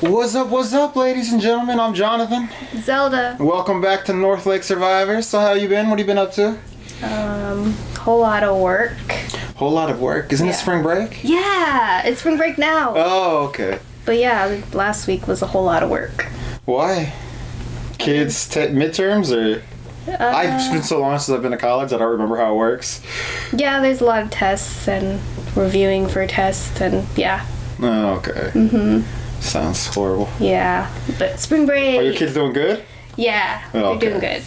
What's up, ladies and gentlemen? I'm Jonathan. Zelda. Welcome back to North Lake Survivors. So how you been? What have you been up to? Whole lot of work. Whole lot of work. Isn't it spring break? Yeah, it's spring break now. Oh, okay. But yeah, last week was a whole lot of work. Why? Kids midterms or? I've been so long since I've been to college that I don't remember how it works. Yeah, there's a lot of tests and reviewing for tests and yeah. Oh, okay. Mm-hmm. Sounds horrible. Yeah, but spring break. Are your kids doing good? Yeah, they're doing good.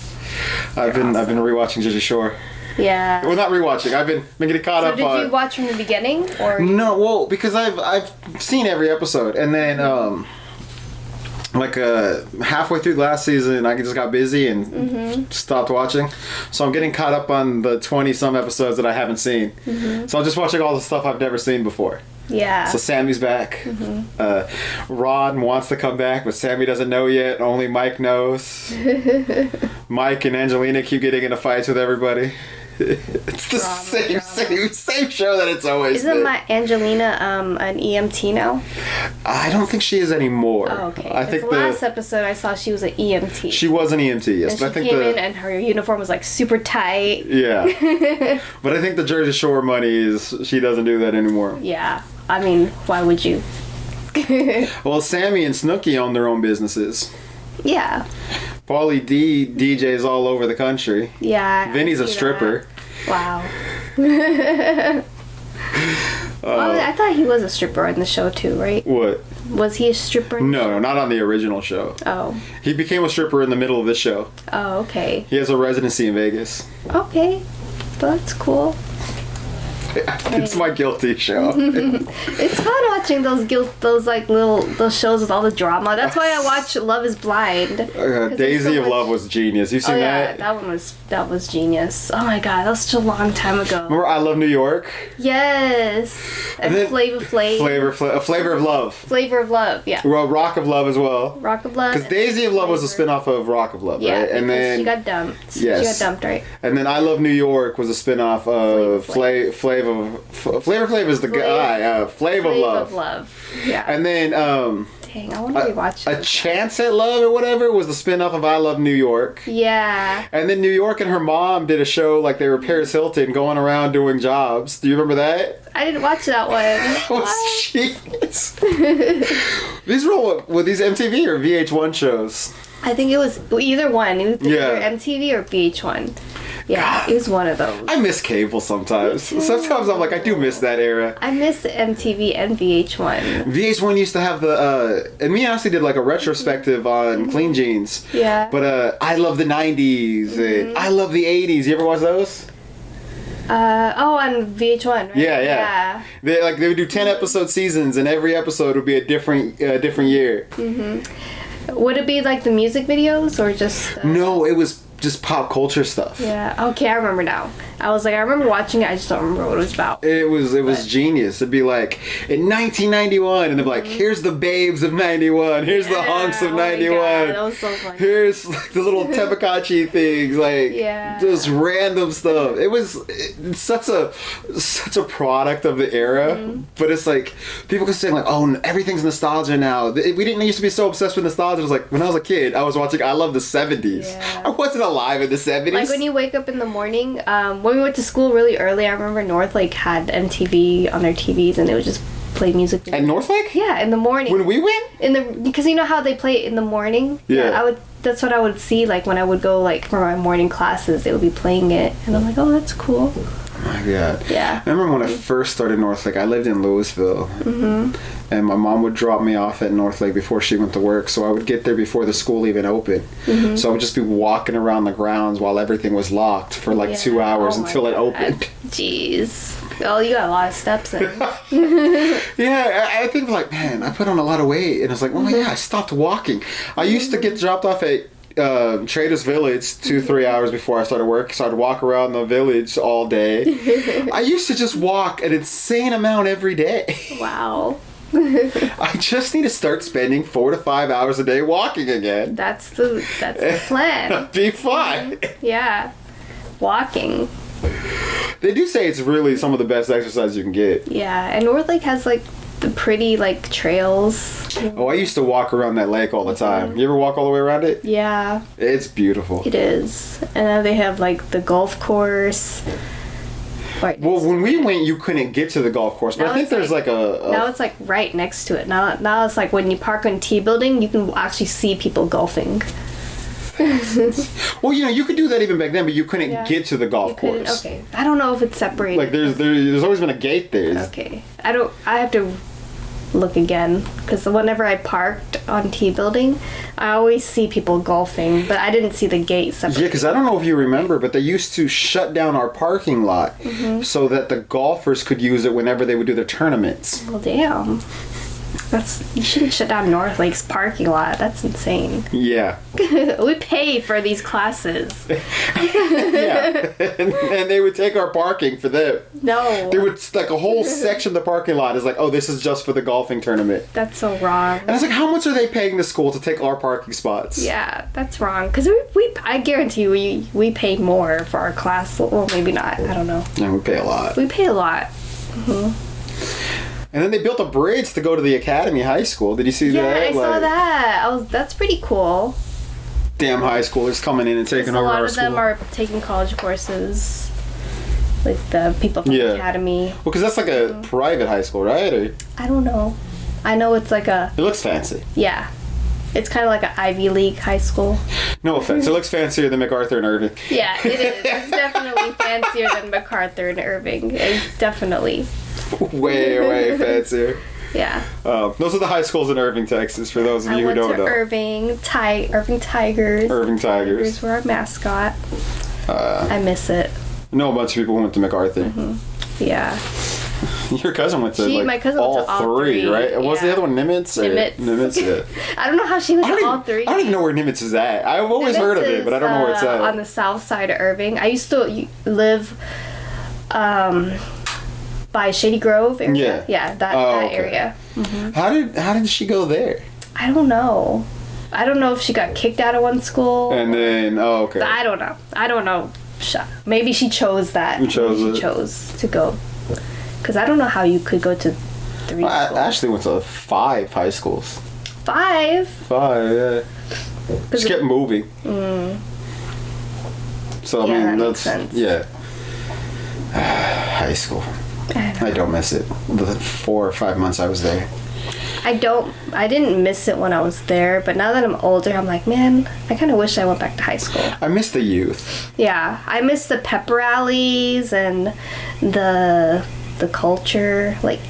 I've been rewatching Jersey Shore. Yeah. Well, not rewatching. I've been getting caught up on. So did you watch from the beginning or? No, well, because I've seen every episode, and then halfway through last season, I just got busy and stopped watching. So I'm getting caught up on the 20-some episodes that I haven't seen. Mm-hmm. So I'm just watching all the stuff I've never seen before. Yeah. So Sammy's back. Mm-hmm. Ron wants to come back, but Sammy doesn't know yet. Only Mike knows. Mike and Angelina keep getting into fights with everybody. It's the same show that it's always been. Isn't my Angelina an EMT now? I don't think she is anymore. Oh, okay. I think the last episode I saw she was an EMT. She was an EMT, yes. And but I think came in and her uniform was like super tight. Yeah. But I think the Jersey Shore money is she doesn't do that anymore. Yeah. I mean, why would you? Well, Sammy and Snooki own their own businesses. Yeah. Paulie D DJs all over the country. Yeah. Vinny's a stripper. Wow. Well, I thought he was a stripper in the show too, right? What? Was he a stripper? No, not on the original show. Oh. He became a stripper in the middle of this show. Oh, okay. He has a residency in Vegas. Okay. That's cool. It's my guilty show. It's fun watching those shows with all the drama. That's why I watch Love Is Blind. Daisy of Love was genius. You've seen that? Yeah, that was genius. Oh my god, that was such a long time ago. Remember I Love New York? Yes. And Flavor Flav. Flavor of Love. Flavor of Love, yeah. Well, Rock of Love as well. Rock of Love. Because Daisy of Love was a spin-off of Rock of Love, right? And then she got dumped. Yes. She got dumped, right? And then I Love New York was a spin-off of Flavor Flav is the guy. Flavor of Love. Yeah. And then dang, I want to rewatch A Chance at Love or whatever was the spin-off of I Love New York. Yeah. And then New York and her mom did a show like they were Paris Hilton going around doing jobs. Do you remember that? I didn't watch that one. These were all these MTV or VH1 shows? I think it was either one. It was either MTV or VH1. Yeah, God, it was one of those. I miss cable sometimes. Sometimes I'm like, I do miss that era. I miss MTV and VH1. VH1 used to have and me and Ashley did like a retrospective on Clean Jeans. Yeah. But I love the 90s and I love the 80s. You ever watch those? On VH1, right? Yeah. They would do 10 episode seasons and every episode would be a different year. Mm-hmm. Would it be like the music videos or just... No, it was just pop culture stuff. Yeah. Okay, I remember now. I remember watching it. I just don't remember what it was about. It was genius. It'd be like in 1991, and they'd be like, "Here's the babes of '91. Here's the hunks of '91. God, that was so funny. Here's like the little Tepakachi things, just random stuff. It's such a product of the era, but it's like people can say like, "Oh, everything's nostalgia now." We didn't used to be so obsessed with nostalgia. It was like when I was a kid, I was watching I Love the '70s. Yeah. I wasn't alive in the '70s. Like when you wake up in the morning, when we went to school really early, I remember Northlake had MTV on their TVs and they would just play music videos. At Northlake? Yeah, in the morning. When we went? Because you know how they play it in the morning? Yeah. That's what I would see like when I would go like for my morning classes, they would be playing it and I'm like, oh, that's cool. Oh my god. Yeah. I remember when I first started Northlake, I lived in Louisville. And my mom would drop me off at Northlake before she went to work, so I would get there before the school even opened. So I would just be walking around the grounds while everything was locked for like 2 hours until it opened. Jeez. Oh, you got a lot of steps in. Yeah, I think like, man, I put on a lot of weight. And it's like, oh yeah, I stopped walking. I used to get dropped off at Traders Village 2-3 hours before I started work, so I'd walk around the village all day. I used to just walk an insane amount every day. Wow. I just need to start spending 4 to 5 hours a day walking again. That's the plan. Be fun. Yeah. Walking. They do say it's really some of the best exercise you can get. Yeah, and Northlake has like the pretty like trails. Oh, I used to walk around that lake all the time. You ever walk all the way around it? Yeah. It's beautiful. It is. And now they have like the golf course. Right. Well, when we went, you couldn't get to the golf course, but I think there's like a... Now it's like right next to it. Now it's like when you park on T building, you can actually see people golfing. Well, you could do that even back then, but you couldn't get to the golf course. Okay. I don't know if it's separated. Like there's always been a gate there. Okay. I have to look again, because whenever I parked on T building, I always see people golfing, but I didn't see the gate separated. Yeah, because I don't know if you remember, but they used to shut down our parking lot so that the golfers could use it whenever they would do their tournaments. Well, damn. You shouldn't shut down North Lake's parking lot. That's insane. Yeah. We pay for these classes. Yeah. And they would take our parking for them. No. There would, like, a whole section of the parking lot is like, oh, this is just for the golfing tournament. That's so wrong. And I was like, how much are they paying the school to take our parking spots? Yeah, that's wrong. Because I guarantee you, we pay more for our class. Well, maybe not. I don't know. Yeah, we pay a lot. We pay a lot. And then they built a bridge to go to the Academy High School. Did you see that? Yeah, I saw that. That's pretty cool. Damn high schoolers coming in and taking over our school. A lot of them are taking college courses. Like the people from the Academy. Well, because that's like a private high school, right? Or... I don't know. I know it's like a... It looks fancy. Yeah. It's kind of like an Ivy League high school. No offense. It looks fancier than MacArthur and Irving. Yeah, it is. It's definitely fancier than MacArthur and Irving. It's definitely... way fancier. Yeah. Those are the high schools in Irving, Texas, for those of you who don't know. Irving Tigers. Irving Tigers. Tigers were our mascot. I miss it. I know a bunch of people who went to MacArthur. Yeah. Your cousin went to my cousin went to all three, right? What was the other one? Nimitz? Nimitz, yeah. I don't know how she went to all three. I don't even know where Nimitz is at. I've always heard of it, but I don't know where it's at. On the south side of Irving. I used to live by Shady Grove area. Yeah, that area. How did she go there? I don't know. I don't know if she got kicked out of one school. And then, But I don't know. Maybe she chose that. She chose to go. Because I don't know how you could go to 3 schools. I actually went to 5 high schools. 5? 5, yeah. Just kept moving. So, I mean, makes sense. Yeah. High school. I don't miss it. The 4 or 5 months I was there. I didn't miss it when I was there, but now that I'm older, I'm like, man, I kind of wish I went back to high school. I miss the youth. Yeah, I miss the pep rallies and the culture, like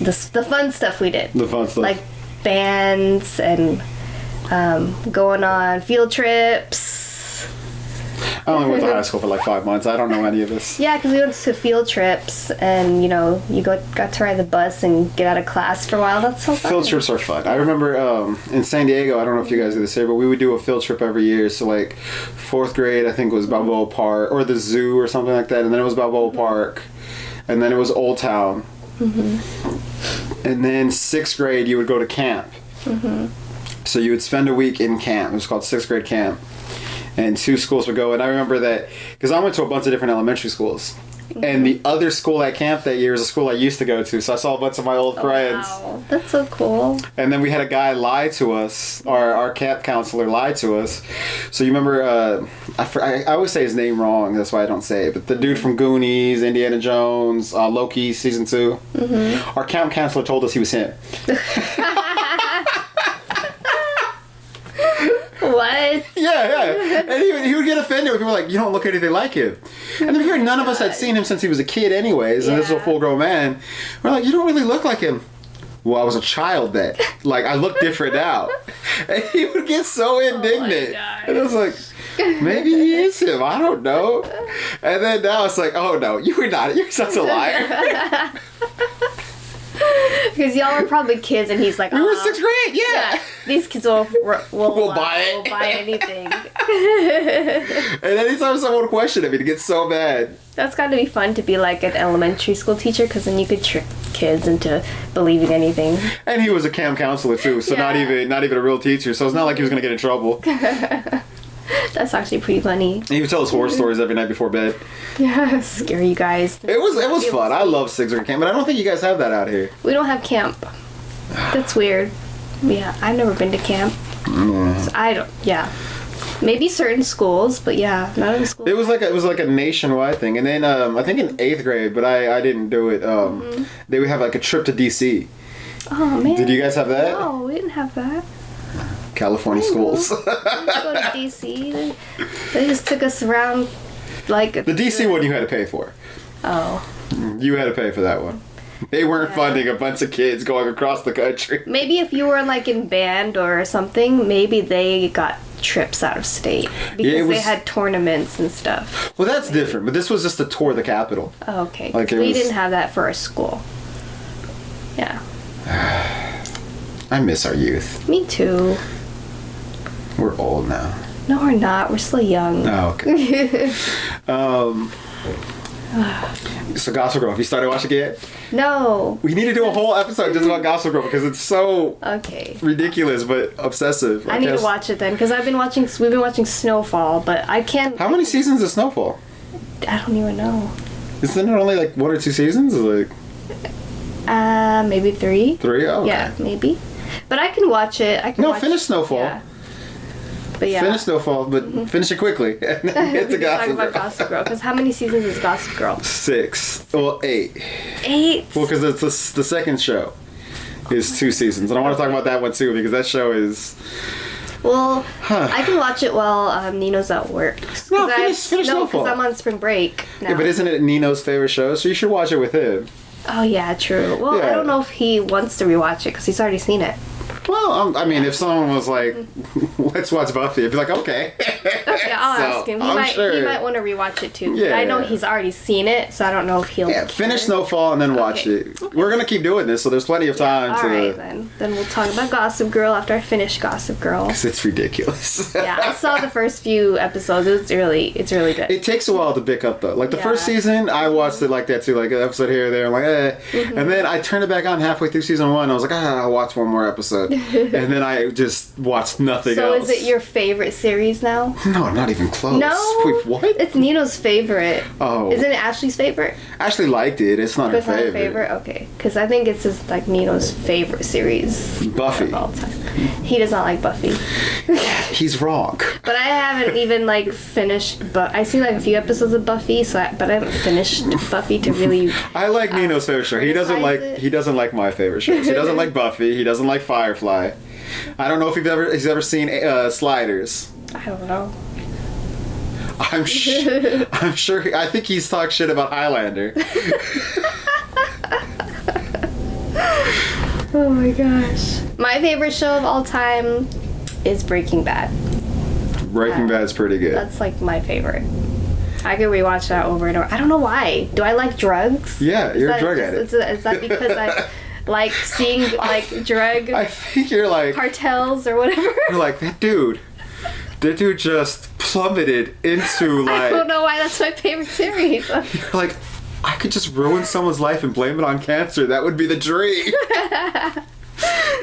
the fun stuff we did. The fun stuff. Like bands and going on field trips. I only went to high school for like 5 months. I don't know any of this. Yeah, because we went to field trips and, you got to ride the bus and get out of class for a while. That's so fun. Field trips are fun. I remember in San Diego, I don't know if you guys do this here, but we would do a field trip every year. So like 4th grade, I think, was Balboa Park or the zoo or something like that. And then it was Balboa Park. And then it was Old Town. And then 6th grade, you would go to camp. So you would spend a week in camp. It was called 6th grade camp. And 2 schools would go. And I remember that because I went to a bunch of different elementary schools. And the other school at camp that year is a school I used to go to. So I saw a bunch of my old friends. Wow, that's so cool. And then we had a guy lie to us. Our camp counselor lied to us. So you remember, I always say his name wrong. That's why I don't say it. But the dude from Goonies, Indiana Jones, Loki Season 2. Our camp counselor told us he was him. What? Yeah. And he would get offended when people were like, you don't look anything like him. And then here, none of us had seen him since he was a kid anyways, and this is a full-grown man. We're like, you don't really look like him. Well, I was a child then. Like, I look different now. And he would get so indignant. And I was like, maybe he is him. I don't know. And then now it's like, oh no, you were not. You're such a liar. Because y'all were probably kids, and he's like, we were 6th grade, yeah. These kids will buy it. Will buy anything. And anytime someone questioned him, he'd get so mad. That's got to be fun to be like an elementary school teacher, because then you could trick kids into believing anything. And he was a camp counselor too, so not even a real teacher. So it's not like he was gonna get in trouble. That's actually pretty funny. And he would tell us horror stories every night before bed. Yeah, scare you guys. It was fun. I love Sixth Grade camp, but I don't think you guys have that out here. We don't have camp. That's weird. Yeah, I've never been to camp. So I don't. Yeah, maybe certain schools, but yeah, not in schools. It was like a nationwide thing, and then I think in 8th grade, but I didn't do it. They would have like a trip to DC. Oh man! Did you guys have that? No, we didn't have that. California schools. We didn't go to DC. They just took us around, like The DC one you had to pay for. Oh. You had to pay for that one. They weren't funding a bunch of kids going across the country. Maybe if you were like in band or something, maybe they got trips out of state because they had tournaments and stuff. Well, that's different. But this was just a tour of the Capitol. Oh, okay. Like we didn't have that for our school. Yeah. I miss our youth. Me too. We're old now. No, we're not. We're still young. Oh, okay. So Gossip Girl, have you started watching it yet? No. We need to do a whole episode just about Gossip Girl because it's so ridiculous but obsessive. I need to watch it then because we've been watching Snowfall, but I can't. How many seasons is Snowfall? I don't even know. Isn't it only like 1 or 2 seasons? Like maybe 3. 3? Oh, okay. Yeah, maybe. But I can watch it. Finish Snowfall. Yeah. But yeah. Finish Snowfall, but finish it quickly. And then get to Gossip Girl. Talk about Gossip Girl, because how many seasons is Gossip Girl? 6. Well, 8. 8? Well, because it's the second show is 2 seasons. And I want to talk about that one too, because that show is... Well, I can watch it while Nino's at work. No, finish Snowfall. Because I'm on spring break now. Yeah, but isn't it Nino's favorite show? So you should watch it with him. Oh, yeah, true. Well, Yeah. I don't know if he wants to rewatch it, because he's already seen it. Well, I mean, if someone was like, let's watch Buffy, I'd be like, okay. Okay, I'll ask him. He might want to rewatch it too. Yeah. But I know he's already seen it, so I don't know if he'll... Yeah, finish Snowfall and then watch it. We're going to keep doing this, so there's plenty of time to... Alright, then we'll talk about Gossip Girl after I finish Gossip Girl. Because it's ridiculous. Yeah, I saw the first few episodes. It's really good. It takes a while to pick up, though. Like, the first season, I watched it like that, too. Like, an episode here or there. I'm like, eh. And then I turned it back on halfway through season 1. I was like, I'll watch one more episode. And then I just watched nothing else. So is it your favorite series now? No, not even close. No? Wait, what? It's Nino's favorite. Oh. Isn't it Ashley's favorite? Ashley liked it. It's not her It's not favorite. her favorite? Okay. Because I think it's just like Nino's favorite series. Buffy. Of all time. He does not like Buffy. He's wrong. But I haven't even like finished, but I seen like a few episodes of Buffy, but I haven't finished Buffy to really... I like Nino's favorite show. He doesn't like my favorite shows. He doesn't like Buffy. He doesn't like Firefly. I don't know if he's ever seen Sliders. I don't know. I'm sure. I think he's talked shit about Highlander. Oh my gosh. My favorite show of all time is Breaking Bad. Breaking Bad's pretty good. That's like my favorite. I could rewatch that over and over. I don't know why. Do I like drugs? Yeah, you're a drug addict. Is that because I like seeing like drug I think you're like cartels or whatever? You're like that dude just plummeted into like... I don't know why that's my favorite series. You're like, I could just ruin someone's life and blame it on cancer. That would be the dream.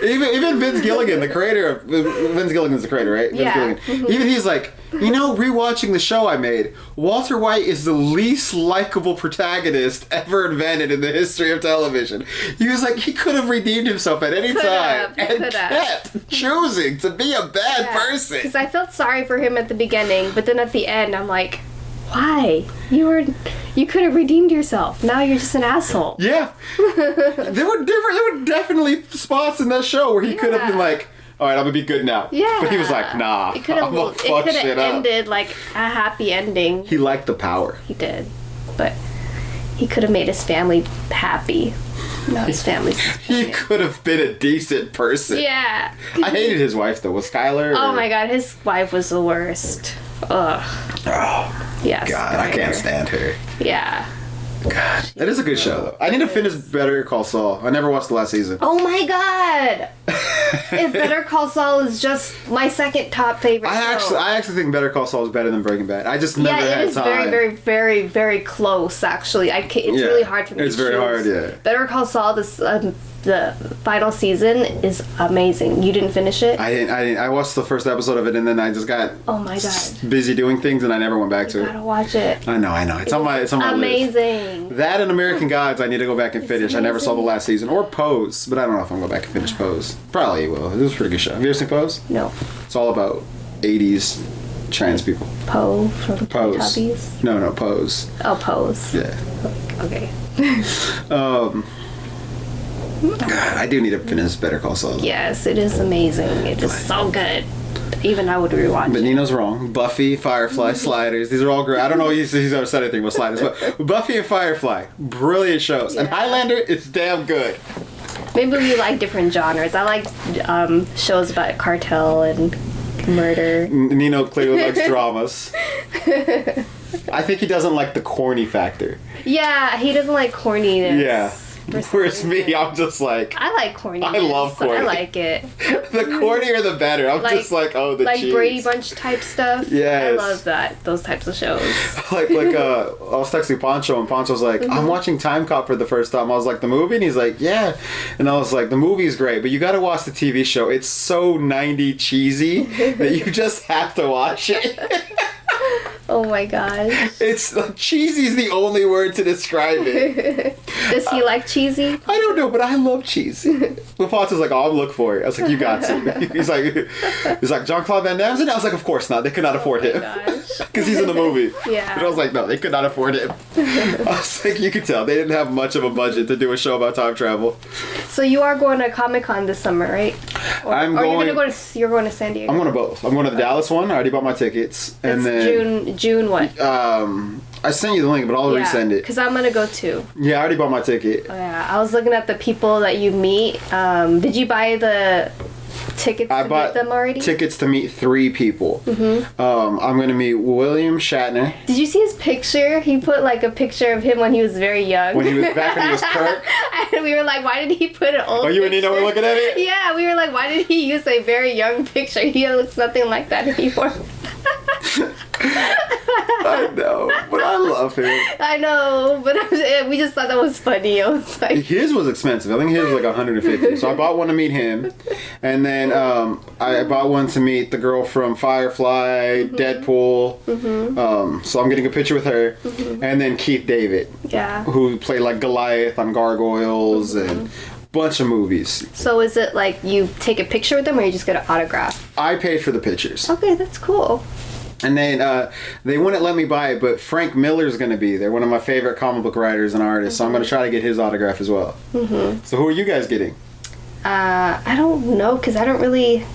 Even Vince Gilligan, the creator of... Vince Gilligan's the creator, right? Yeah. Vince Gilligan. Even he's like, rewatching the show I made, Walter White is the least likable protagonist ever invented in the history of television. He was like, he could have redeemed himself at any time and kept choosing to be a bad person. Because I felt sorry for him at the beginning, but then at the end, I'm like, why? You could have redeemed yourself. Now you're just an asshole. Yeah. There were definitely spots in that show where he could have been like, all right, I'm gonna be good now. Yeah. But he was like, nah, I'm gonna fuck shit up. It could have ended like a happy ending. He liked the power. He did. But he could have made his family happy. No, his family's... He could have been a decent person. Yeah. I hated his wife, though. Was Skylar? Oh my god, his wife was the worst. Ugh. Oh. Yes. God, I can't stand her. Yeah. God. That is a good show, though. I need to finish Better Call Saul. I never watched the last season. Oh my god! If Better Call Saul is just my second top favorite show. I actually think Better Call Saul is better than Breaking Bad. I just never had time. Yeah, it is very, very, very, very close, actually. It's really hard for me to choose. It's very hard, yeah. Better Call Saul, this the final season is amazing. You didn't finish it? I didn't. I watched the first episode of it, and then I just got oh my god busy doing things, and I never went back to it. Gotta watch it. I know. It's on my list. Amazing. That and American Gods, I need to go back and finish. I never saw the last season or Pose, but I don't know if I'm gonna go back and finish Pose. Probably will. It was a pretty good show. Have you ever seen Pose? No. It's all about 80s trans people. Poe from Pose. Teletubbies? No, Pose. Oh, Pose. Yeah. Okay. God, I do need to finish Better Call Saul. Yes, it is amazing. It is so good. Even I would rewatch But it. Nino's wrong. Buffy, Firefly, Sliders. These are all great. I don't know if he's ever said anything about Sliders, but Buffy and Firefly, brilliant shows. And Highlander, it's damn good. Maybe we like different genres. I like shows about cartel and murder. Nino clearly likes dramas. I think he doesn't like the corny factor. Yeah, he doesn't like corniness. Yeah. Whereas me, I'm just like... I like corniness. I love corny. I like it. The cornier the better. I'm just like, oh, the cheese. Like Brady Bunch type stuff. Yes. I love that. Those types of shows. I was texting Pancho, and Pancho's like, I'm watching Time Cop for the first time. I was like, the movie? And he's like, yeah. And I was like, the movie's great, but you gotta watch the TV show. It's so 90 cheesy that you just have to watch it. Oh my gosh. It's cheesy is the only word to describe it. Does he like cheesy? I don't know, but I love cheesy. But Poncho's like, oh, I'll look for it. I was like, you got to. He's like, Jean-Claude Van Damme's in it? I was like, of course not. They could not afford him. Because he's in the movie. Yeah. But I was like, no, they could not afford him. I was like, you could tell. They didn't have much of a budget to do a show about time travel. So you are going to Comic-Con this summer, right? Or you're going to San Diego? I'm going to both. I'm going to the Dallas one. I already bought my tickets. And it's then June what? I sent you the link, but I'll resend it. Because I'm going to go too. Yeah, I already bought my ticket. Oh, yeah. I was looking at the people that you meet. Did you buy the tickets to meet them already? Tickets to meet 3 people. Mm-hmm. I'm going to meet William Shatner. Did you see his picture? He put like a picture of him when he was very young. When he was Kirk. And we were like, why did he put an old you and Nino were looking at it? Yeah, we were like, why did he use a very young picture? He looks nothing like that anymore. I know, but I love him. I know, but we just thought that was funny. I was like, his was expensive. I think his was like $150. So I bought one to meet him, and then I bought one to meet the girl from Firefly, Deadpool. Mm-hmm. So I'm getting a picture with her, and then Keith David, who played like Goliath on Gargoyles and bunch of movies. So is it like you take a picture with them, or you just get an autograph? I paid for the pictures. Okay, that's cool. And then they wouldn't let me buy it, but Frank Miller's going to be there, one of my favorite comic book writers and artists. So I'm going to try to get his autograph as well. Mm-hmm. So who are you guys getting? I don't know, because I don't really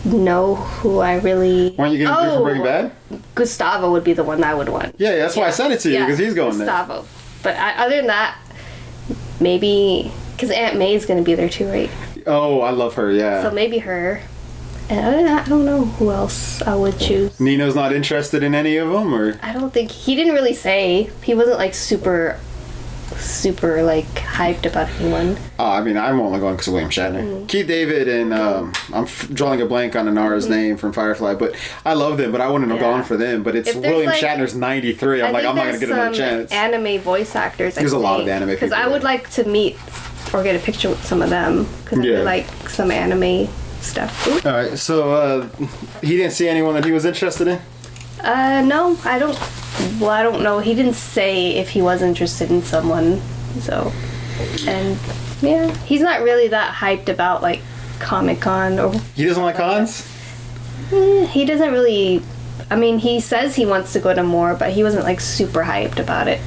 know who I really... Why aren't you getting Drew from Breaking Bad? Gustavo would be the one that I would want. Yeah, that's why I sent it to you, because he's going Gustavo. But other than that, maybe... Because Aunt May's going to be there too, right? Oh, I love her, yeah. So maybe her. And other than that, I don't know who else I would choose. Nino's not interested in any of them, or? I don't think... He didn't really say. He wasn't like super like hyped about anyone. I mean, I'm only going because of William Shatner. Mm-hmm. Keith David and I'm drawing a blank on Inara's name from Firefly, but I love them, but I wouldn't have gone for them. But it's William Shatner's 93. I'm not going to get another chance. Anime voice actors. There's a lot of anime people. Because I would like to meet or get a picture with some of them because I really like some anime stuff. All right, so he didn't see anyone that he was interested in? No, I don't. Well, I don't know. He didn't say if he was interested in someone. So, and yeah, he's not really that hyped about like Comic-Con or. He doesn't like cons? He doesn't really. I mean, he says he wants to go to more, but he wasn't like super hyped about it.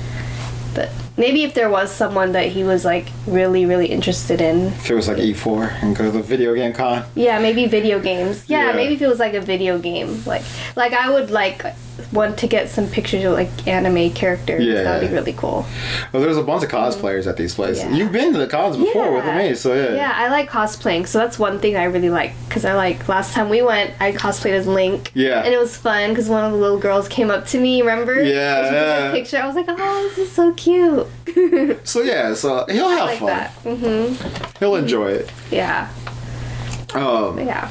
But maybe if there was someone that he was like really, really interested in. If it was like E4 and go to the video game con. Yeah, maybe video games. Yeah, maybe if it was like a video game. Like I would like want to get some pictures of like anime characters. Yeah. That would be really cool. Well, there's a bunch of cosplayers at these places. Yeah. You've been to the cons before with me, so yeah. Yeah, I like cosplaying, so that's one thing I really like. Because I like, last time we went, I cosplayed as Link. Yeah. And it was fun because one of the little girls came up to me, remember? Yeah. She took a picture. I was like, oh, this is so cute. So yeah, so he'll have fun. That. Mm-hmm. He'll enjoy it. Yeah. Yeah.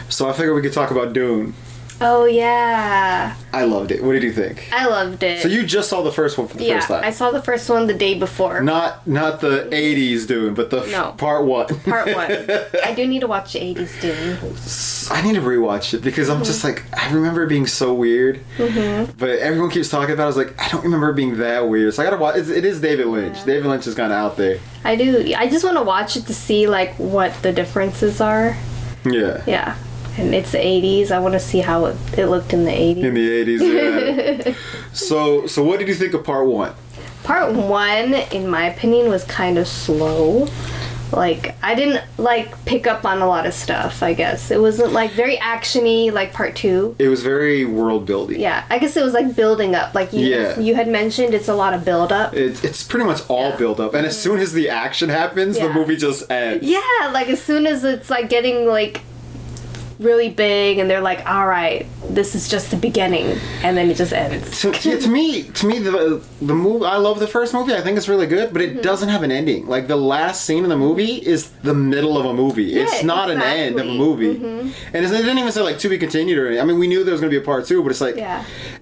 So I figured we could talk about Dune. Oh, yeah. I loved it. What did you think? I loved it. So you just saw the first one for the first time? I saw the first one the day before. Not the 80s Dune, but the part one. Part one. I do need to watch the 80s Dune. I need to rewatch it because I'm just like, I remember it being so weird. But everyone keeps talking about it. I was like, I don't remember it being that weird. So I gotta watch. It is David Lynch. David Lynch is kind of out there. I do. I just want to watch it to see like what the differences are. Yeah. Yeah. And it's the 80s. I want to see how it looked in the 80s. In the 80s, yeah. So what did you think of part one? Part one, in my opinion, was kind of slow. Like, I didn't, like, pick up on a lot of stuff, I guess. It wasn't, like, very action-y like part two. It was very world-building. Yeah. I guess it was, like, building up. Like, you had mentioned it's a lot of build-up. It's pretty much all build-up. And as soon as the action happens, the movie just ends. Yeah, like, as soon as it's, like, getting, like, really big and they're like, all right, this is just the beginning, and then it just ends. To me the movie, I love the first movie. I think it's really good, but it doesn't have an ending. Like the last scene in the movie is the middle of a movie. It's not an end of a movie. And it didn't even say like to be continued or anything. I mean, we knew there was going to be a part two, but it's like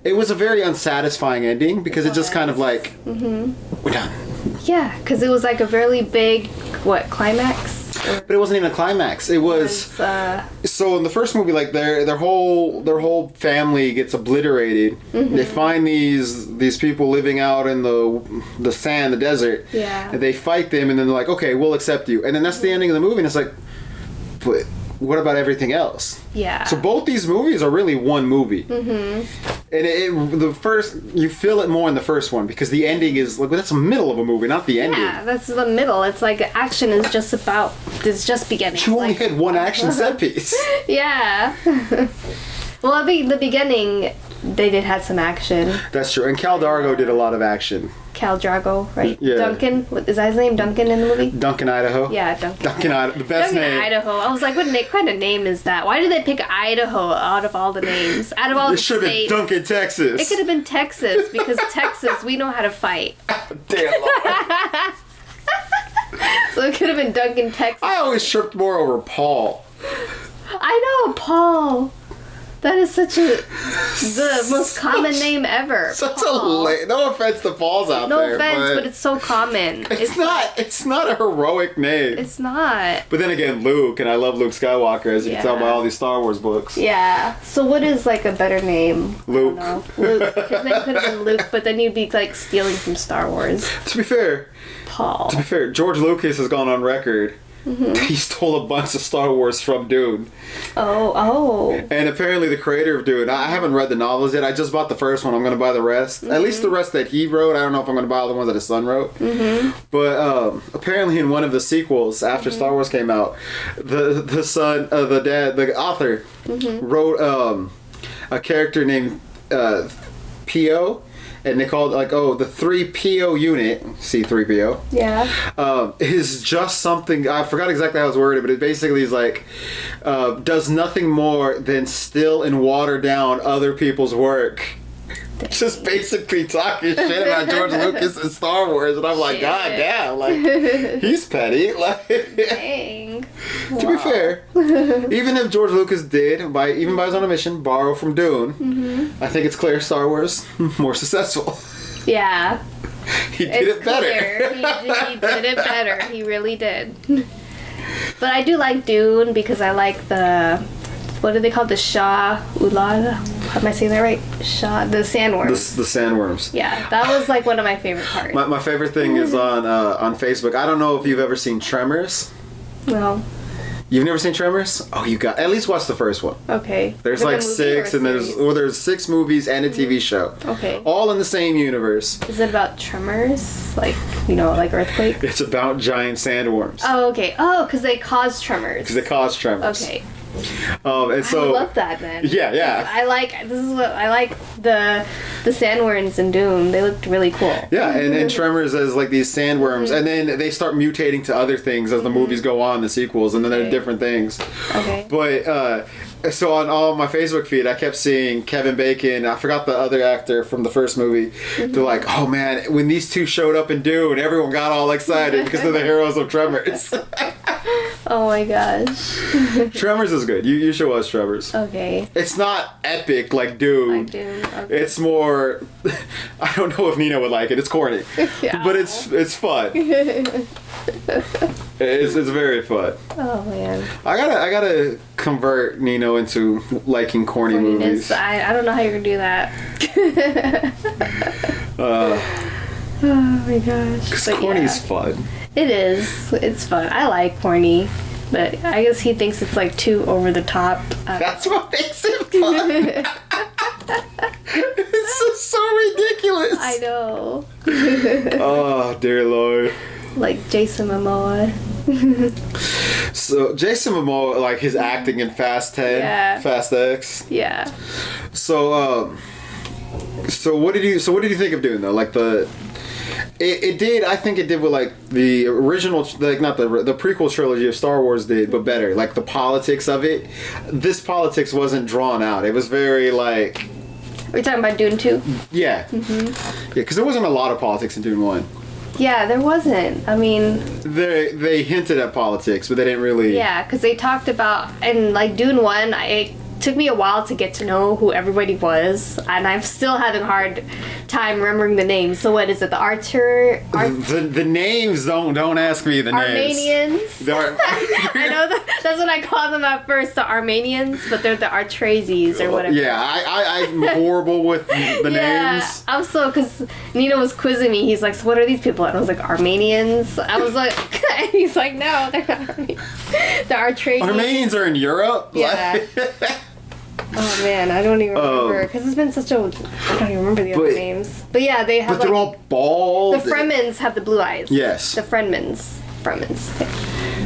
it was a very unsatisfying ending because it just kind of like we're done. Yeah, because it was like a really big climax. But it wasn't even a climax. It was so in the first movie, like their whole family gets obliterated. They find these people living out in the sand, the desert. Yeah. And they fight them, and then they're like, okay, we'll accept you. And then that's the ending of the movie. And it's like, but what about everything else? Yeah. So both these movies are really one movie. And the first, you feel it more in the first one because the ending is like, well, that's the middle of a movie, not the ending. Yeah, that's the middle. It's like action is just beginning. You only had one action set piece. Yeah. Well, the beginning, they did have some action. That's true. And Cal Dargo did a lot of action. Cal Drago, right? Yeah. Duncan, is that his name? Duncan in the movie? Duncan, Idaho. Yeah, Duncan. Duncan, Idaho. The best Duncan, name. Idaho. I was like, what kind of name is that? Why did they pick Idaho out of all the names? Out of all the states? It should have been Duncan, Texas. It could have been Texas because Texas, we know how to fight. Damn. So it could have been Duncan, Texas. I always tripped more over Paul. I know, Paul. That is the most common name ever. Such no offense to Pauls out there. No offense, but it's so common. It's not a heroic name. It's not. But then again, Luke, and I love Luke Skywalker, as you can tell by all these Star Wars books. Yeah. So what is like a better name? Luke. Luke. His name could have been Luke, but then you'd be like stealing from Star Wars. To be fair, Paul. To be fair, George Lucas has gone on record. He stole a bunch of Star Wars from Dune. Oh. And apparently the creator of Dune, I haven't read the novels yet. I just bought the first one. I'm going to buy the rest. At least the rest that he wrote. I don't know if I'm going to buy all the ones that his son wrote. But apparently in one of the sequels, after Star Wars came out, the son, the dad, the author, wrote a character named P.O., and they called it the 3PO unit, C3PO. Yeah. Is just something, I forgot exactly how it was worded, but it basically is like, does nothing more than still and water down other people's work. Just basically talking shit about George Lucas and Star Wars, and I'm like, God damn, like, he's petty. Like, dang. To be fair, even if George Lucas did, by his own admission, borrow from Dune, I think it's clear Star Wars more successful. Yeah. He did it better. He did it better. He really did. But I do like Dune because I like what do they call the Shah Ulala? Am I saying that right? The sandworms. The sandworms. Yeah, that was like one of my favorite parts. My favorite thing is on Facebook. I don't know if you've ever seen Tremors. No. You've never seen Tremors? Oh, you got at least watch the first one. Okay. There's like 6, and there's 6 movies and a TV show. Okay. All in the same universe. Is it about tremors? Like earthquake? It's about giant sandworms. Oh, okay. Oh, because they cause tremors. Because they cause tremors. Okay. And so I love that then. Yeah. I like the sandworms in Dune. They looked really cool. Yeah, and Tremors as like these sandworms, and then they start mutating to other things as the movies go on, the sequels, and then they're different things. Okay. But so on all my Facebook feed, I kept seeing Kevin Bacon. I forgot the other actor from the first movie. They're like, oh man, when these two showed up in Dune, everyone got all excited because they're the heroes of Tremors. Oh my gosh. Tremors is good. You should watch Tremors. Okay. It's not epic like Dune. Like Dune. Okay. It's more. I don't know if Nina would like it. It's corny, Yeah. but it's fun. It's very fun. Oh man. I gotta convert Nino into liking corny movies. I don't know how you're gonna do that. Oh my gosh. Because But corny's yeah. fun. It is. It's fun. I like corny, but I guess he thinks it's like too over the top. That's what makes it fun. It's so ridiculous. I know. Oh dear Lord. Like Jason Momoa. So Jason Momoa, like his acting in Fast 10, Yeah. Fast X. Yeah. So what did you think of Dune though? Like it did. I think it did what like the original, like not the prequel trilogy of Star Wars did, but better. Like the politics of it. This politics wasn't drawn out. It was very like. Are you talking about Dune 2? Yeah. Mm-hmm. Yeah, because there wasn't a lot of politics in Dune 1. Yeah, there wasn't. I mean, They hinted at politics, but they didn't really. yeah, because they talked about, and like Dune 1, it took me a while to get to know who everybody was, and I'm still having a hard time remembering the names. So what is it? The The names don't ask me the names. Armenians? I know that's what I call them at first, the Armenians, but they're the Artrazes or whatever. Yeah, I'm horrible with the Yeah, names. I was so, because Nino was quizzing me. He's like, so what are these people? And I was like, Armenians? I was like, and he's like, no, they're not Armenians. The Artrazes. Armenians are in Europe? Yeah. Oh man, I don't even remember, because it's been such a, I don't even remember the other names. But yeah, they have But they're all bald. the Fremens have the blue eyes. Yes. The Fremens.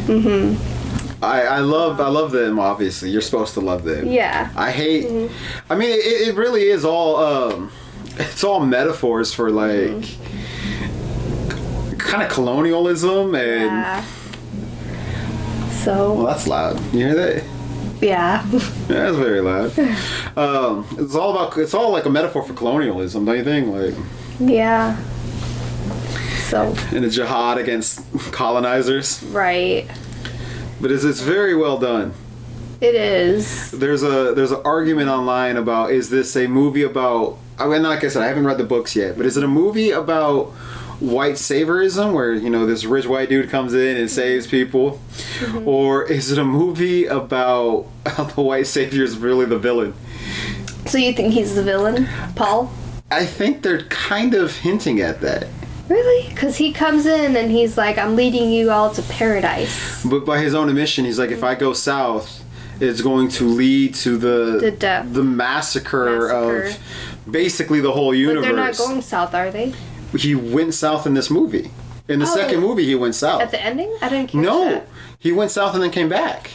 Mm-hmm. I love them, obviously. You're supposed to love them. Yeah. I hate. I mean, it really is all. It's all metaphors for like kind of colonialism and. Yeah. So. Well, that's loud. You hear that? Yeah. Yeah, that's very loud. It's all like a metaphor for colonialism, don't you think? Like. Yeah. So. And a jihad against colonizers. Right. But it's very well done. It is. There's an argument online about, is this a movie about, I mean, like I said, I haven't read the books yet, but is it a movie about white saviorism where, you know, this rich white dude comes in and saves people? Mm-hmm. Or is it a movie about how the white savior is really the villain? So you think he's the villain, Paul? I think they're kind of hinting at that. Really? Because he comes in and he's like, I'm leading you all to paradise. But by his own admission, he's like, if I go south, it's going to lead to the death. The massacre of basically the whole universe. But they're not going south, are they? He went south in this movie. In the second movie, he went south. At the ending? I didn't catch No, that. he went south and then came back.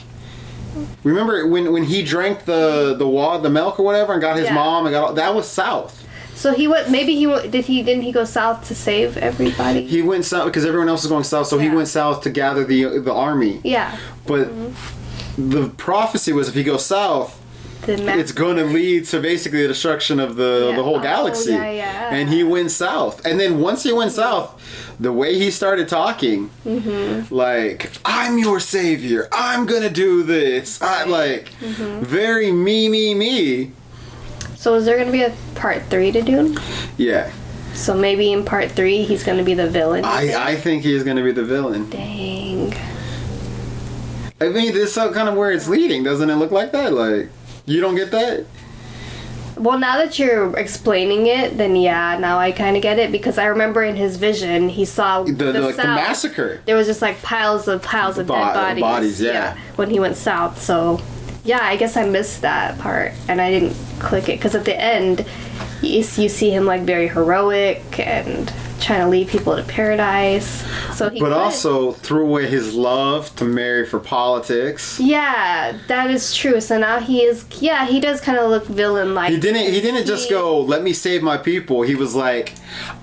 Remember when he drank the milk or whatever and got his mom and got all, that was south. So he went. Maybe he went. Didn't he go south to save everybody? He went south because everyone else was going south, so he went south to gather the army. Yeah. But the prophecy was if he goes south, it's going to lead to basically the destruction of the whole galaxy. Yeah. And he went south. And then once he went south, the way he started talking, like, I'm your savior. I'm going to do this. Very me. So is there going to be a part 3 to Dune? Yeah. So maybe in part 3 he's going to be the villain. I think he's going to be the villain. Dang. I mean, this is kind of where it's leading. Doesn't it look like that? Like, you don't get that? Well, now that you're explaining it, then yeah, now I kind of get it, because I remember in his vision he saw the massacre. There was just like piles of dead bodies. Bodies, yeah. When he went south, so yeah, I guess I missed that part and I didn't click it, because at the end you see him like very heroic and trying to lead people to paradise. So he also threw away his love to marry for politics. Yeah, that is true. So now he does kind of look villain-like. He didn't just go, let me save my people. He was like,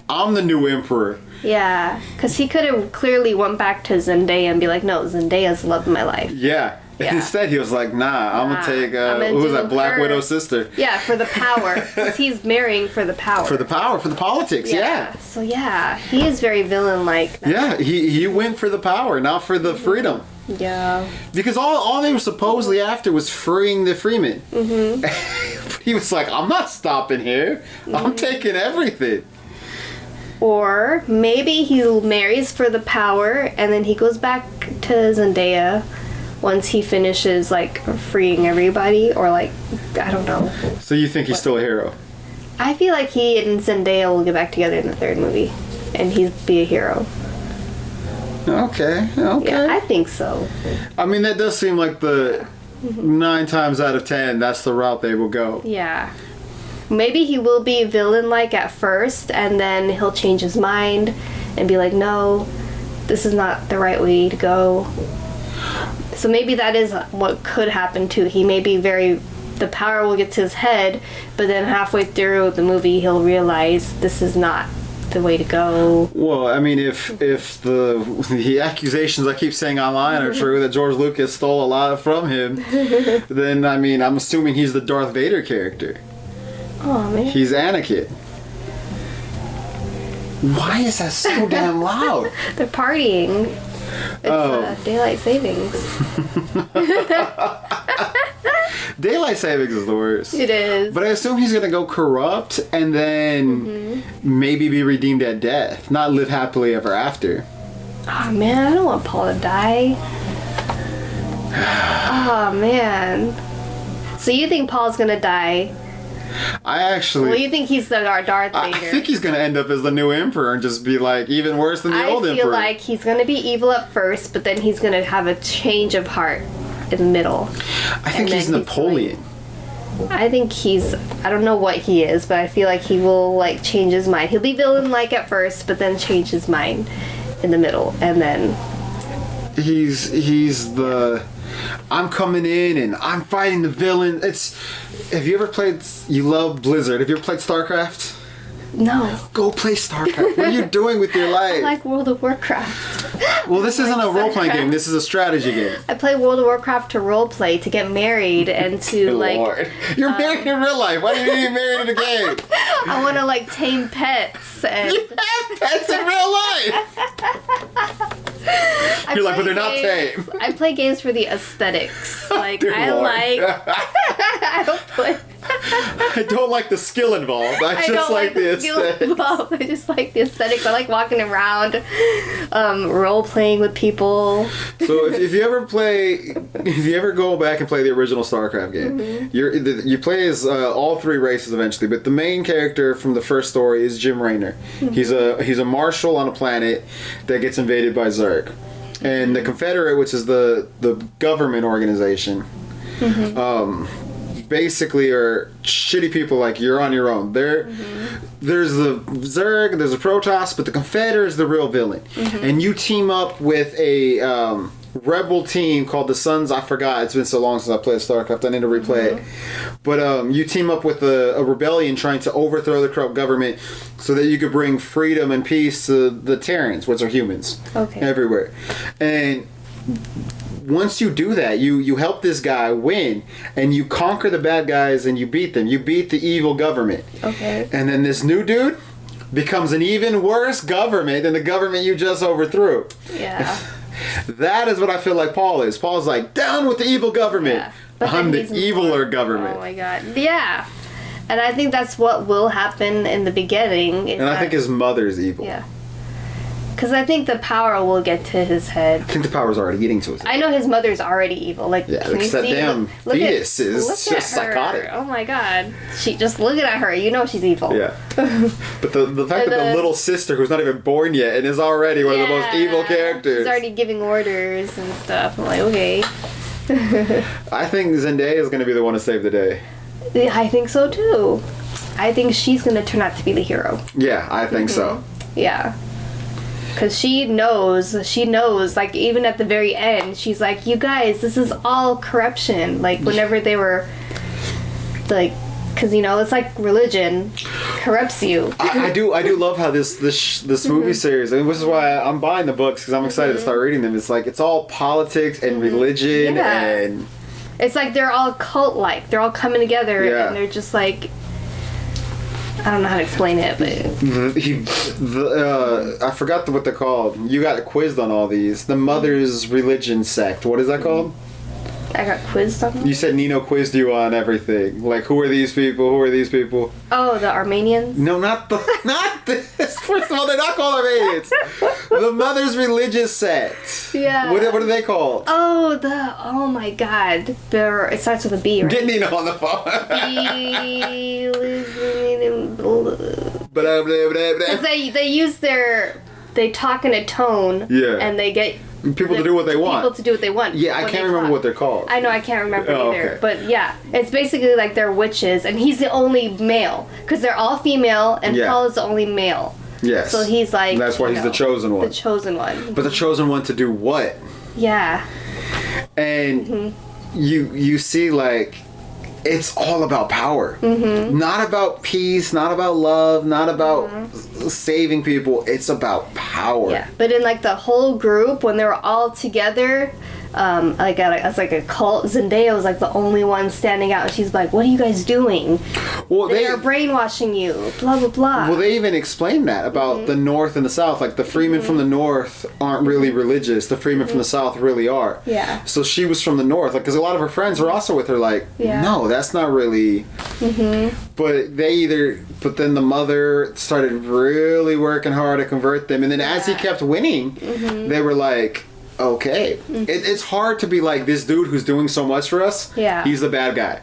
I'm the new emperor. Yeah, because he could have clearly went back to Zendaya and be like, no, Zendaya's loved my life. Yeah. Yeah. Instead, he was like, nah, I'm going to take, who was that, Black Widow's sister? Yeah, for the power. Because he's marrying for the power. For the power, for the politics, yeah. So yeah, he is very villain-like. Yeah, he went for the power, not for the freedom. Yeah. Because all they were supposedly after was freeing the Freeman. Mm-hmm. He was like, I'm not stopping here. I'm taking everything. Or maybe he marries for the power and then he goes back to Zendaya once he finishes, like, freeing everybody. Or, like, I don't know. So you think he's still a hero? I feel like he and Zendaya will get back together in the third movie. And he'd be a hero. Okay. Yeah, I think so. I mean, that does seem like the 9 times out of 10, that's the route they will go. Yeah. Maybe he will be villain-like at first, and then he'll change his mind and be like, no, this is not the right way to go. So maybe that is what could happen, too. He may be the power will get to his head, but then halfway through the movie, he'll realize this is not the way to go. Well, I mean, if the accusations I keep saying online are true, that George Lucas stole a lot from him, then, I mean, I'm assuming he's the Darth Vader character. Oh, man. He's Anakin. Why is that so damn loud? They're partying. It's daylight savings. Daylight savings is the worst. It is. But I assume he's going to go corrupt and then maybe be redeemed at death. Not live happily ever after. Oh, man, I don't want Paul to die. Oh, man. So you think Paul's going to die? Well, you think he's the Darth Vader? I think he's going to end up as the new emperor and just be like even worse than the old emperor. I feel like he's going to be evil at first, but then he's going to have a change of heart in the middle. I think he's Napoleon. I think I don't know what he is, but I feel like he will, like, change his mind. He'll be villain-like at first, but then change his mind in the middle, and then... He's the... I'm coming in and I'm fighting the villain. Have you ever played... You love Blizzard. Have you ever played StarCraft? No. Go play StarCraft. What are you doing with your life? I like World of Warcraft. Well, this isn't a role-playing game. This is a strategy game. I play World of Warcraft to role-play, to get married, and to, like... Lord. You're married in real life. Why do you need to be married in a game? I want to, like, tame pets. And... You have pets in real life! You're like, but they're not tame. I play games for the aesthetics. Like, Dear Lord. I don't play... I don't like the skill involved. I just like the aesthetics. I just like the aesthetics. I like walking around, role playing with people. So if you ever go back and play the original StarCraft game, you play as all 3 races eventually. But the main character from the first story is Jim Raynor. He's a marshal on a planet that gets invaded by Zerg, and the Confederate, which is the government organization. Basically are shitty people. Like, you're on your own. There's the Zerg, there's a Protoss, but the Confederate is the real villain. And you team up with a rebel team called the Sons. I forgot. It's been so long since I played StarCraft. I need to replay it. But you team up with a rebellion trying to overthrow the corrupt government so that you could bring freedom and peace to the Terrans, which are humans everywhere. And once you do that, you help this guy win, and you conquer the bad guys, and you beat them. You beat the evil government. Okay. And then this new dude becomes an even worse government than the government you just overthrew. Yeah. That is what I feel like Paul is. Paul's like, down with the evil government. Yeah. I'm the eviler government. Oh my god. Yeah. And I think that's what will happen in the beginning. And I think his mother's evil. Yeah. Because I think the power will get to his head. I think the power's already getting to his head. I know his mother's already evil. Like, yeah, because that damn fetus is just psychotic. Oh my god. Just looking at her, you know she's evil. Yeah. But the fact that the little sister, who's not even born yet, and is already one of the most evil characters. She's already giving orders and stuff. I'm like, okay. I think Zendaya is going to be the one to save the day. I think so too. I think she's going to turn out to be the hero. Yeah, I think so. Yeah. Because she knows, like, even at the very end, she's like, you guys, this is all corruption. Like, whenever they were, like, because, you know, it's like religion corrupts you. I do love how this movie series, and this is why I'm buying the books, because I'm excited to start reading them. It's like, it's all politics and religion, and... It's like they're all cult-like. They're all coming together, and they're just like... I don't know how to explain it, but I forgot what they're called. You got quizzed on all these. The Mother's Religion sect. What is that called? I got quizzed on them? You said Nino quizzed you on everything. Like, who are these people? Who are these people? Oh, the Armenians? No, not this. First of all, they're not called Armenians. The Mother's Religious sect. Yeah. What are they called? Oh my God. It starts with a B, right? Get Nino on the phone. Because they talk in a tone. Yeah. And they get people to do what they want. People to do what they want. Yeah, I can't remember what they're called. I know, I can't remember either. Okay. But yeah, it's basically like they're witches, and he's the only male. Because they're all female, and Paul is the only male. Yes. So he's like... And that's why he's the chosen one. The chosen one. But the chosen one to do what? Yeah. And you see, like, it's all about power. Not about peace, not about love, not about saving people. It's about power. Yeah, but in like the whole group, when they were all together, as like a cult, Zendaya was like the only one standing out, and she's like, "What are you guys doing? Well, they are brainwashing you." Blah blah blah. Well, they even explained that about the North and the South. Like the freemen from the North aren't really religious. The freemen from the South really are. Yeah. So she was from the North, like, because a lot of her friends were also with her. Like, no, that's not really. But but then the mother started really working hard to convert them, and then as he kept winning, they were like, okay, it's hard to be like, this dude who's doing so much for us, he's the bad guy.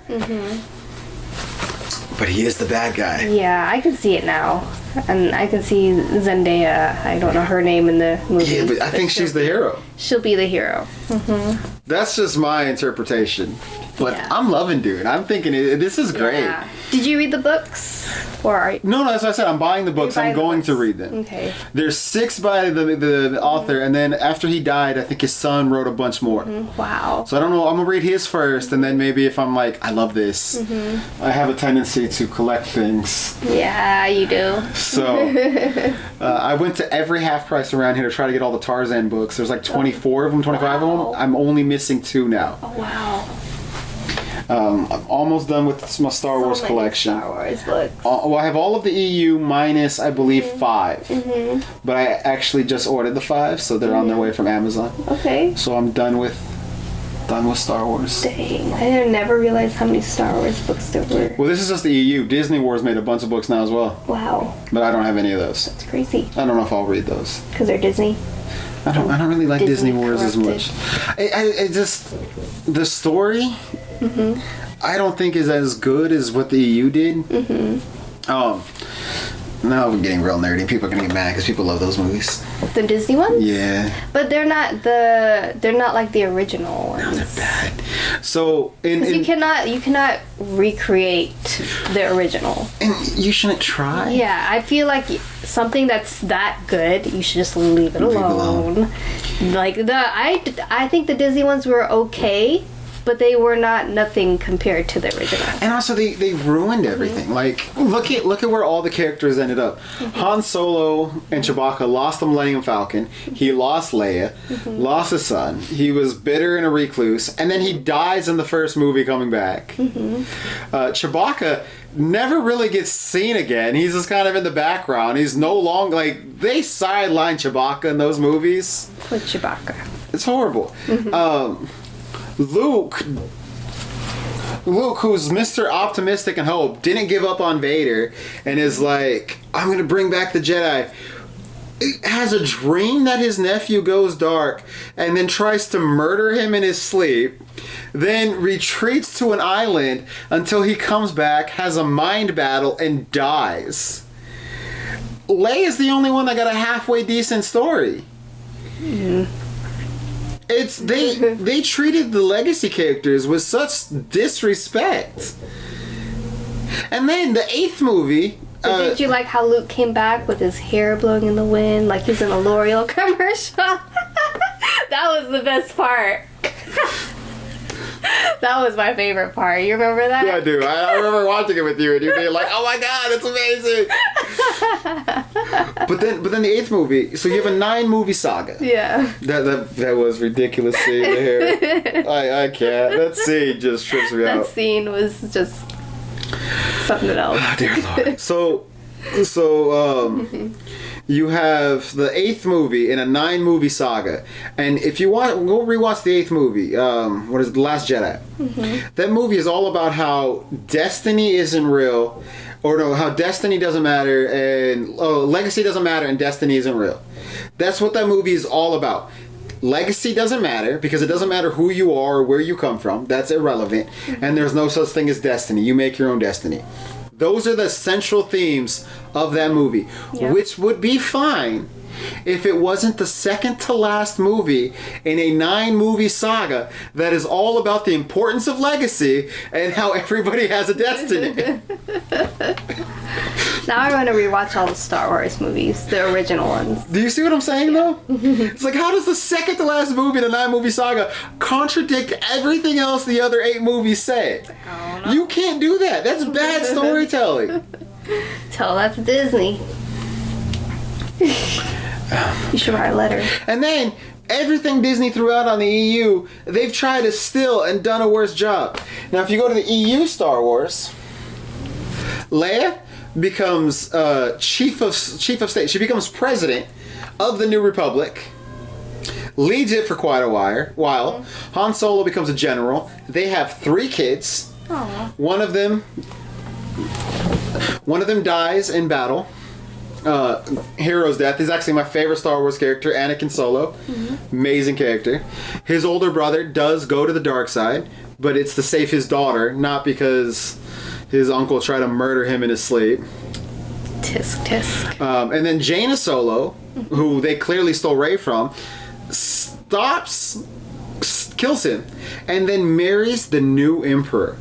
But he is the bad guy. Yeah, I can see it now. And I can see Zendaya, I don't know her name in the movie. Yeah, but I think she's the hero. She'll be the hero. That's just my interpretation. But I'm loving Dune. I'm thinking this is great. Yeah. Did you read the books? Or are you... No, as I said, I'm buying the books. I'm going to read them. Okay. There's 6 by the author, and then after he died, I think his son wrote a bunch more. Wow. So I don't know. I'm going to read his first, and then maybe if I'm like, I love this. I have a tendency to collect things. Yeah, you do. So I went to every half price around here to try to get all the Tarzan books. There's like 24 of them, 25 of them. I'm only missing 2 now. Oh, wow. I'm almost done with my Star Wars collection. Star Wars books. Well, I have all of the EU minus, I believe, 5. But I actually just ordered the 5, so they're on their way from Amazon. Okay. So I'm done with Star Wars. Dang, I never realized how many Star Wars books there were. Well, this is just the EU. Disney Wars made a bunch of books now as well. Wow. But I don't have any of those. That's crazy. I don't know if I'll read those. Because they're Disney? I don't really like Disney Wars corrupted. as much. I just the story I don't think is as good as what the EU did. Now we're getting real nerdy. People are gonna get mad because people love those movies. The Disney ones? Yeah. But they're not like the original ones. No, they're bad. So you cannot recreate the original. And you shouldn't try. Yeah, I feel like something that's that good, you should just leave it alone. Like I think the Disney ones were okay, but they were nothing compared to the original. And also they ruined everything. Like look at where all the characters ended up. Han Solo and Chewbacca lost the Millennium Falcon. He lost Leia, lost his son. He was bitter and a recluse, and then he dies in the first movie coming back. Chewbacca never really gets seen again. He's just kind of in the background. He's no longer like they sideline Chewbacca in those movies. With Chewbacca. It's horrible. Luke, who's Mr. Optimistic and Hope, didn't give up on Vader and is like, I'm going to bring back the Jedi. Has a dream that his nephew goes dark and then tries to murder him in his sleep, then retreats to an island until he comes back, has a mind battle, and dies. Leia's the only one that got a halfway decent story. They treated the legacy characters with such disrespect. And then the 8th movie. Did you like how Luke came back with his hair blowing in the wind like he's in a L'Oreal commercial? That was the best part. That was my favorite part. You remember that? Yeah, I do. I remember watching it with you and you being like, "Oh my god, it's amazing!" But then the 8th movie. So you have a 9-movie saga. Yeah. That was ridiculous scene here. I can't. That scene just trips me out. That scene was just something else. Oh, dear Lord. So So you have the 8th movie in a 9-movie saga, and if you want, go rewatch the 8th movie. What is it? The Last Jedi? That movie is all about how destiny isn't real, or no, how destiny doesn't matter, and legacy doesn't matter, and destiny isn't real. That's what that movie is all about. Legacy doesn't matter because it doesn't matter who you are or where you come from. That's irrelevant. And there's no such thing as destiny. You make your own destiny. Those are the central themes of that movie, which would be fine if it wasn't the second to last movie in a 9-movie saga that is all about the importance of legacy and how everybody has a destiny. Now I want to rewatch all the Star Wars movies, the original ones. Do you see what I'm saying, though? It's like, how does the second to last movie in a 9-movie saga contradict everything else the other 8 movies say? I don't know. You can't do that. That's bad storytelling. Tell that to Disney. You should write a letter. And then, everything Disney threw out on the EU, they've tried to steal and done a worse job. Now, if you go to the EU Star Wars, Leia becomes chief of state. She becomes president of the New Republic. Leads it for quite a while. Han Solo becomes a general. They have 3 kids. Aww. One of them dies in battle. Hero's death. He's actually my favorite Star Wars character, Anakin Solo. Amazing character. His older brother does go to the dark side, but it's to save his daughter, not because his uncle tried to murder him in his sleep. Tisk tisk. And then Jaina Solo, who they clearly stole Rey from, kills him, and then marries the new emperor.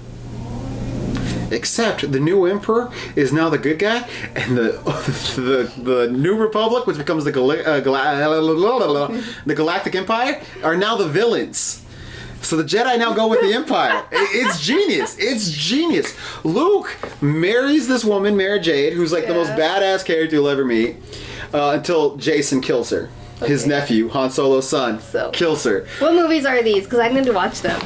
Except the new emperor is now the good guy, and the New Republic, which becomes the Galactic Empire, are now the villains. So the Jedi now go with the Empire. It's genius. It's genius. Luke marries this woman, Mara Jade, who's like the most badass character you'll ever meet, until Jason kills her. Okay. His nephew, Han Solo's son, kills her. What movies are these? Because I need to watch them.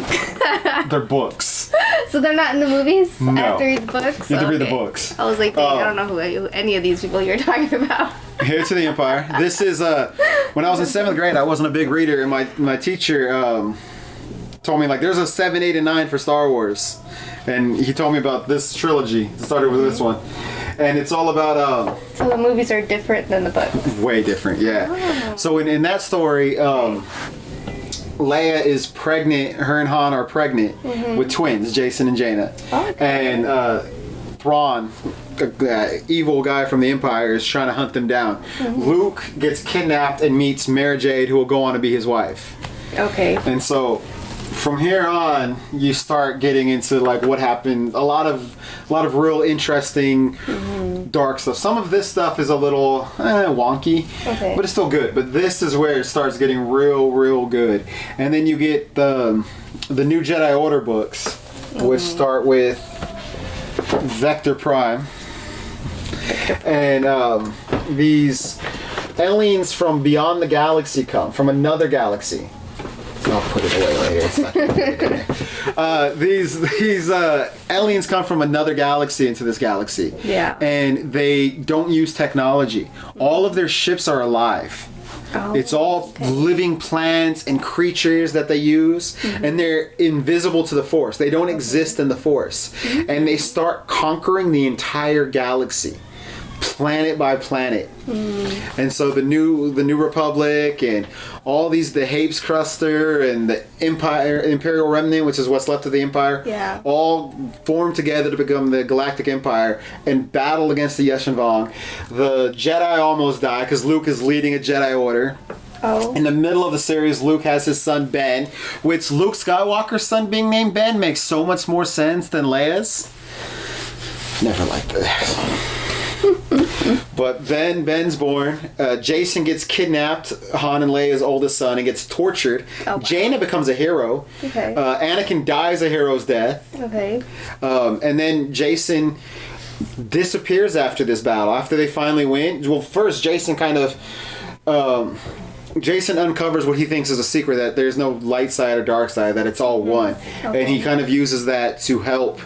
They're books. So they're not in the movies? No. I have to read the books? You have to read the books. I was like, I don't know who any of these people you're talking about. Here to the Empire. This is, when I was in 7th grade, I wasn't a big reader, and my teacher told me, like, there's a 7, 8, and 9 for Star Wars. And he told me about this trilogy. It started with this one. And it's all about... so the movies are different than the books? Way different, yeah. Oh. So in that story, Leia is pregnant. Her and Han are pregnant with twins, Jason and Jaina. Okay. And Thrawn, the evil guy from the Empire, is trying to hunt them down. Luke gets kidnapped and meets Mara Jade, who will go on to be his wife. Okay. And so... from here on, you start getting into like what happened. A lot of real interesting dark stuff. Some of this stuff is a little wonky, but it's still good. But this is where it starts getting real good. And then you get the New Jedi Order books, which start with Vector Prime, and these aliens from beyond the galaxy come from another galaxy. I'll put it away later. It's not gonna fit in there. These aliens come from another galaxy into this galaxy. Yeah. And they don't use technology. All of their ships are alive. Oh, it's all living plants and creatures that they use, and they're invisible to the Force. They don't exist in the Force. And they start conquering the entire galaxy. Planet by planet. And so the new Republic and all these, the Hapes Cluster and the Imperial Remnant, which is what's left of the Empire, all form together to become the Galactic Empire and battle against the Yeshinvong. The Jedi almost die because Luke is leading a Jedi Order. Oh. In the middle of the series, Luke has his son Ben, which Luke Skywalker's son being named Ben makes so much more sense than Leia's. Never liked that. But then Ben's born. Jason gets kidnapped, Han and Leia's oldest son, and gets tortured. Oh, wow. Jaina becomes a hero. Okay. Anakin dies a hero's death. Okay. And then Jason disappears after this battle. After they finally win. Well, first Jason kind of Jason uncovers what he thinks is a secret, that there's no light side or dark side, that it's all one. Okay. And he kind of uses that to help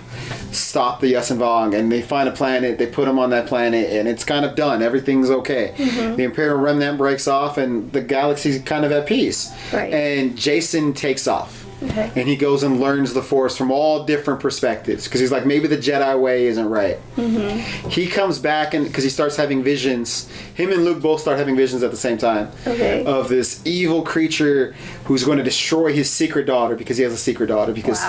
stop the Yuuzhan Vong. And they find a planet, they put him on that planet, and it's kind of done. Everything's okay. The Imperial Remnant breaks off, and the galaxy's kind of at peace. Right. And Jason takes off. Okay. And he goes and learns the Force from all different perspectives, because he's like, maybe the Jedi way isn't right. He comes back, and because he starts having visions, him and Luke both start having visions at the same time, of this evil creature who's going to destroy his secret daughter, because he has a secret daughter, because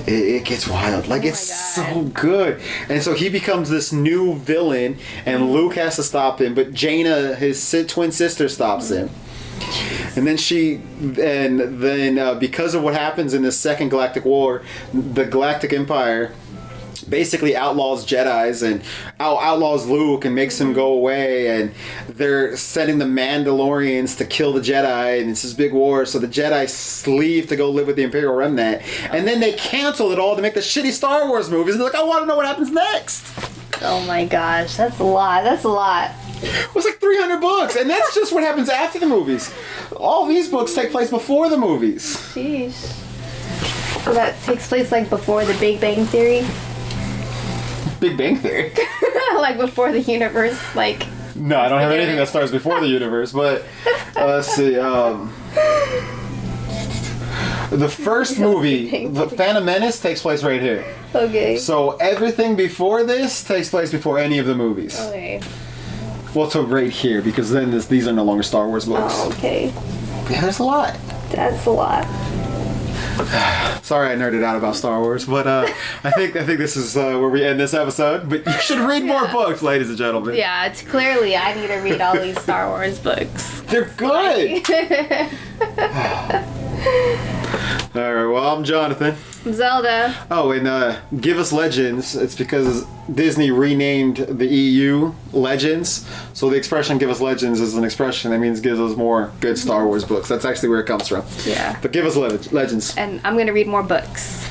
it gets wild. Like, it's so good. And so he becomes this new villain, and Luke has to stop him, but Jaina, his twin sister, stops him. And then because of what happens in the Second Galactic War, the Galactic Empire basically outlaws Jedis and outlaws Luke and makes him go away, and they're sending the Mandalorians to kill the Jedi, and it's this big war. So the Jedi leave to go live with the Imperial Remnant, and then they cancel it all to make the shitty Star Wars movies. And they're like, I want to know what happens next. Oh my gosh, that's a lot. That's a lot. It was like 300 books, and that's just what happens after the movies. All these books take place before the movies. Jeez. So that takes place like before the Big Bang Theory? Big Bang Theory? Like before the universe, like... No, I don't have anything that starts before the universe, but let's see. The first movie, The Phantom Menace, takes place right here. Okay. So everything before this takes place before any of the movies. Okay. Well, to right here, because then these are no longer Star Wars books. Oh, okay. Yeah, there's a lot. That's a lot. Sorry I nerded out about Star Wars, but I think this is where we end this episode. But you should read more books, ladies and gentlemen. Yeah, it's clearly I need to read all these Star Wars books. They're good! Alright, well, I'm Jonathan. Zelda. Oh, and Give Us Legends. It's because Disney renamed the EU Legends. So the expression Give Us Legends is an expression that means gives us more good Star Wars books. That's actually where it comes from. Yeah. But give us legends. And I'm going to read more books.